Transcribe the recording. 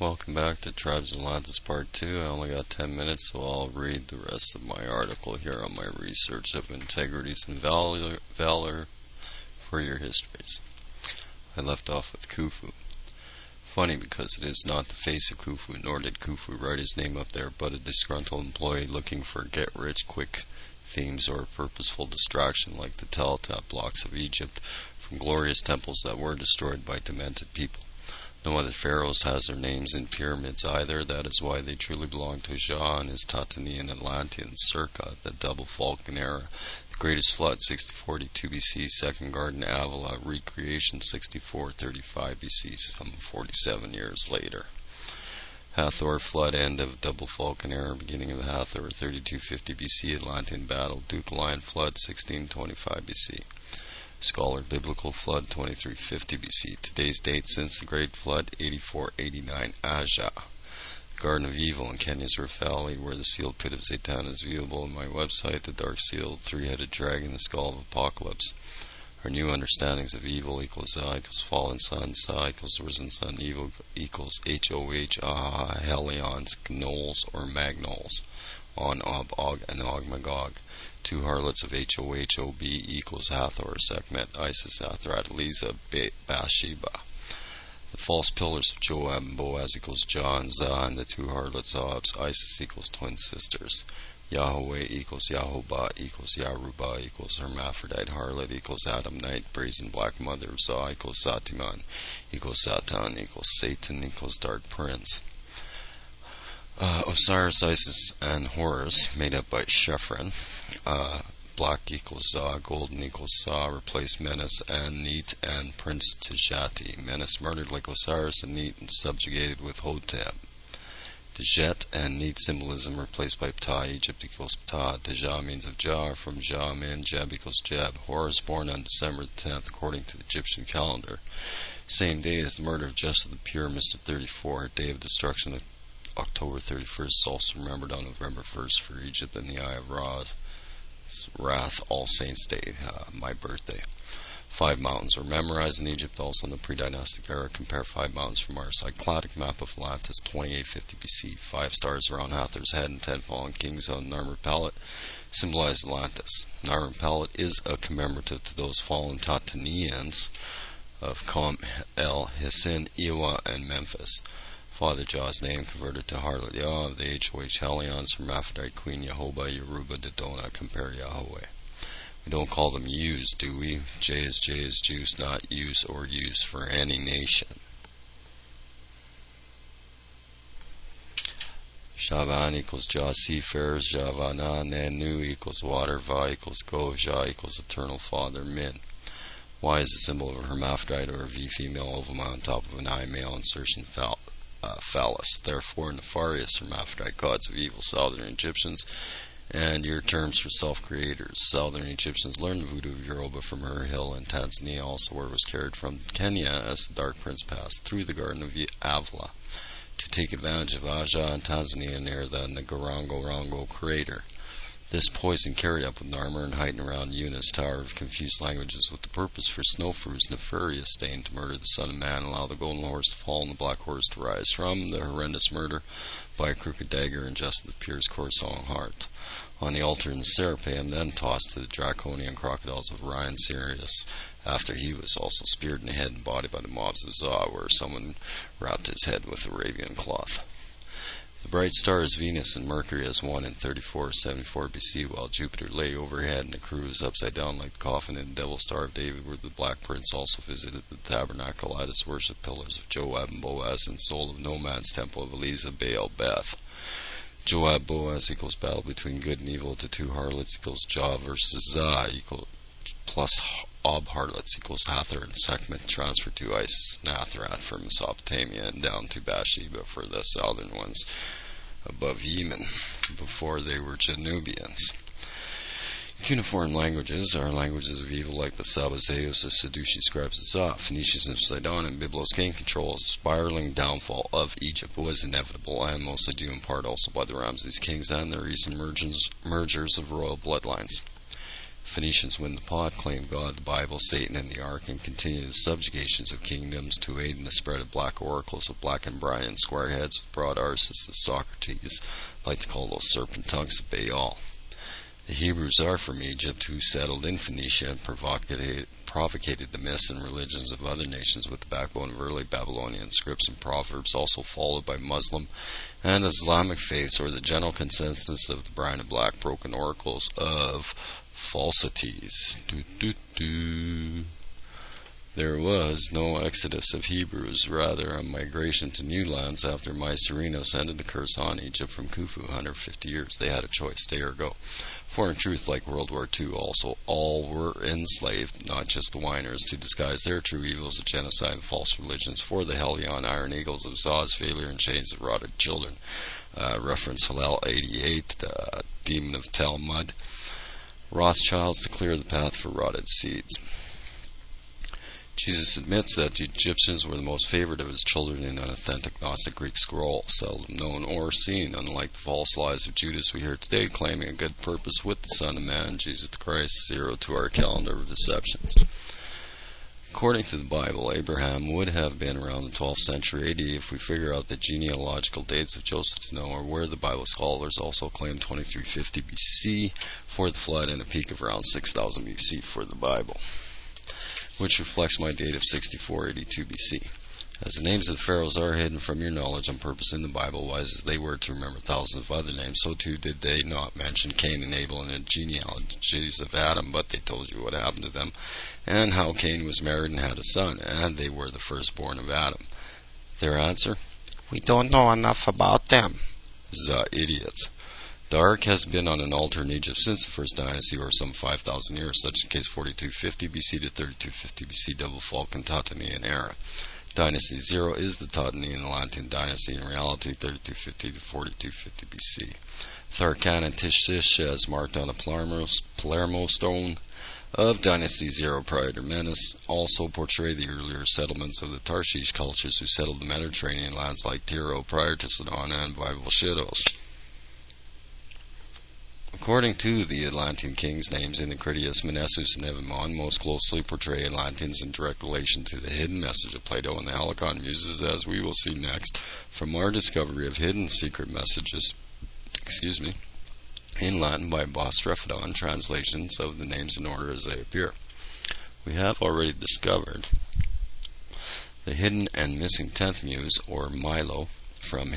Welcome back to Tribes of Atlantis Part 2. I only got 10 minutes, so I'll read the rest of my article here on my research of integrities and valor for your histories. I left off with Khufu. Funny, because it is not the face of Khufu, nor did Khufu write his name up there, but a disgruntled employee looking for get-rich-quick themes or a purposeful distraction like the tell-tale blocks of Egypt from glorious temples that were destroyed by demented people. No other pharaohs has their names in pyramids either. That is why they truly belong to Jah and his Tatanian Atlanteans circa the double Vulcan era. The greatest flood 6042 BC, second garden Avila, recreation 6435 BC, some 47 years later. Hathor flood, end of double Vulcan era, beginning of Hathor 3250 BC, Atlantean battle, Duke Lion flood 1625 BC. Scholar, biblical flood 2350 BC. Today's date since the Great Flood 8489 Aja. The Garden of Evil in Kenya's Rift Valley, where the sealed pit of Satan is viewable on my website. The dark sealed three-headed dragon, the skull of apocalypse. Our new understandings of evil equals Za equals fallen sun, Sa equals risen sun, evil equals HOH, Aha, Helions, Gnolls, or Magnols, On, Ob, Og, and Og, Magog. Two harlots of HOHOB equals Hathor, Sekhmet, Isis, Athrat, Eliza, Bathsheba. The false pillars of Joab and Boaz equals Jah and Zah, and the two harlots Obs, Isis equals twin sisters. Yahweh equals Yahovah equals Yaruba equals hermaphrodite harlot equals Adamite, brazen black mother of Zah equals Satiman equals Satan equals Satan equals dark prince. Osiris, Isis, and Horus, made up by Shephren. Black equals Za, golden equals Sa, replace Menes and Neat and Prince Tejati. Menes murdered like Osiris and Neat and subjugated with Hotep. Dejet and Neat symbolism replaced by Ptah. Egypt equals Ptah. Deja means of Jah, from Jah man, Jeb equals Jeb. Horus born on December 10th according to the Egyptian calendar. Same day as the murder of Just of the Pyramids of 34, day of destruction of October 31st is also remembered on November 1st for Egypt in the Eye of Ra's Wrath, All Saints Day, my birthday. 5 mountains were memorized in Egypt also in the pre-dynastic era. Compare 5 mountains from our cycladic map of Atlantis, 2850 BC. 5 stars around Hathor's head and 10 fallen kings on Narmer Palette symbolize Atlantis. Narmer Palette is a commemorative to those fallen Tatanians of Kom El Hissin, Iwa, and Memphis. Father Jah's name converted to harlot Yah of the HOH Helions, hermaphrodite queen Yehovah, Yoruba, Dodona, compare Yahweh. We don't call them Jews, do we? J is Jews, not use or use for any nation. Shavan equals Jah, seafarers, Javana, Nanu equals water, Va equals go, Jah equals eternal father, Min. Y is a symbol of a hermaphrodite or a V female ovum on top of an I male insertion phallus. Therefore, nefarious hermaphrodite gods of evil southern Egyptians, and your terms for self-creators. Southern Egyptians learned the voodoo of Yoruba from her hill in Tanzania, also where it was carried from Kenya as the Dark Prince passed through the Garden of Avila to take advantage of Aja in Tanzania near the Ngorongoro crater. This poison carried up with Narmer and heightened around Yunus, Tower of Confused Languages, with the purpose for Snowfru's nefarious stain to murder the Son of Man, allow the golden horse to fall and the black horse to rise from the horrendous murder by a crooked dagger and just the Pier's Coruscant heart. On the altar in the Serapeum, then tossed to the draconian crocodiles of Orion Sirius, after he was also speared in the head and body by the mobs of Za, where someone wrapped his head with Arabian cloth. The bright star is Venus, and Mercury has one in 3474 BC, while Jupiter lay overhead and the crew was upside down like the coffin in the Devil Star of David, where the Black Prince also visited the tabernacle at his worship pillars of Joab and Boaz, and soul of Nomad's temple of Eliza, Baal, Beth. Joab, Boaz equals battle between good and evil. The two harlots equals Jah versus Za equal plus Ob harlots equals Hathor and Sekhmet, transferred to Isis and Athrat for Mesopotamia and down to Bathsheba for the southern ones above Yemen before they were Janubians. Cuneiform languages are languages of evil like the Sabazeus of Seduci scribes of Za. Phoenicians of Sidon and Byblos gained control as the spiraling downfall of Egypt was inevitable, and mostly due in part also by the Ramses kings and their recent mergers of royal bloodlines. Phoenicians win the pot, claim God, the Bible, Satan, and the Ark, and continue the subjugations of kingdoms to aid in the spread of black oracles of black and Brian, squareheads with broad arses as Socrates like to call those serpent tongues of Baal. The Hebrews are from Egypt, who settled in Phoenicia and provocated the myths and religions of other nations with the backbone of early Babylonian scripts and proverbs, also followed by Muslim and Islamic faiths, or the general consensus of the Brian and Black broken oracles of falsities. There was no exodus of Hebrews, rather a migration to new lands after Mycerinos ended the curse on Egypt from Khufu 150 years. They had a choice, stay or go. For in truth, like World War II, also all were enslaved, not just the whiners, to disguise their true evils of genocide and false religions for the Hellion iron eagles of Zaz, failure, and chains of rotted children. Reference Hillel 88, Demon of Talmud. Rothschilds to clear the path for rotted seeds. Jesus admits that the Egyptians were the most favored of his children in an authentic Gnostic Greek scroll, seldom known or seen, unlike the false lies of Judas we hear today, claiming a good purpose with the Son of Man, Jesus Christ, zero to our calendar of deceptions. According to the Bible, Abraham would have been around the 12th century AD if we figure out the genealogical dates of Joseph's or where the Bible scholars also claim 2350 BC for the flood and a peak of around 6000 BC for the Bible, which reflects my date of 6482 BC. As the names of the pharaohs are hidden from your knowledge on purpose in the Bible, wise as they were to remember thousands of other names, so too did they not mention Cain and Abel in the genealogies of Adam, but they told you what happened to them, and how Cain was married and had a son, and they were the firstborn of Adam. Their answer? We don't know enough about them. Idiots. The Ark has been on an altar in Egypt since the first dynasty, or some 5,000 years, such in case 4250 BC to 3250 BC, double Falcon Totanian era. Dynasty 0 is the Totanian Atlantean dynasty, in reality 3250 to 4250 BC. Tharkan and Tishtish, as marked on a Palermo stone of Dynasty 0 prior to Menes, also portray the earlier settlements of the Tarshish cultures who settled the Mediterranean lands like Tiro prior to Sedona and Bible Shidos. According to the Atlantean kings, names in the Critias, Menessus, and Evimon most closely portray Atlanteans in direct relation to the hidden message of Plato and the Helicon Muses, as we will see next from our discovery of hidden secret messages, in Latin by Bostrephodon, translations of the names in order as they appear. We have already discovered the hidden and missing 10th muse, or Mylo, from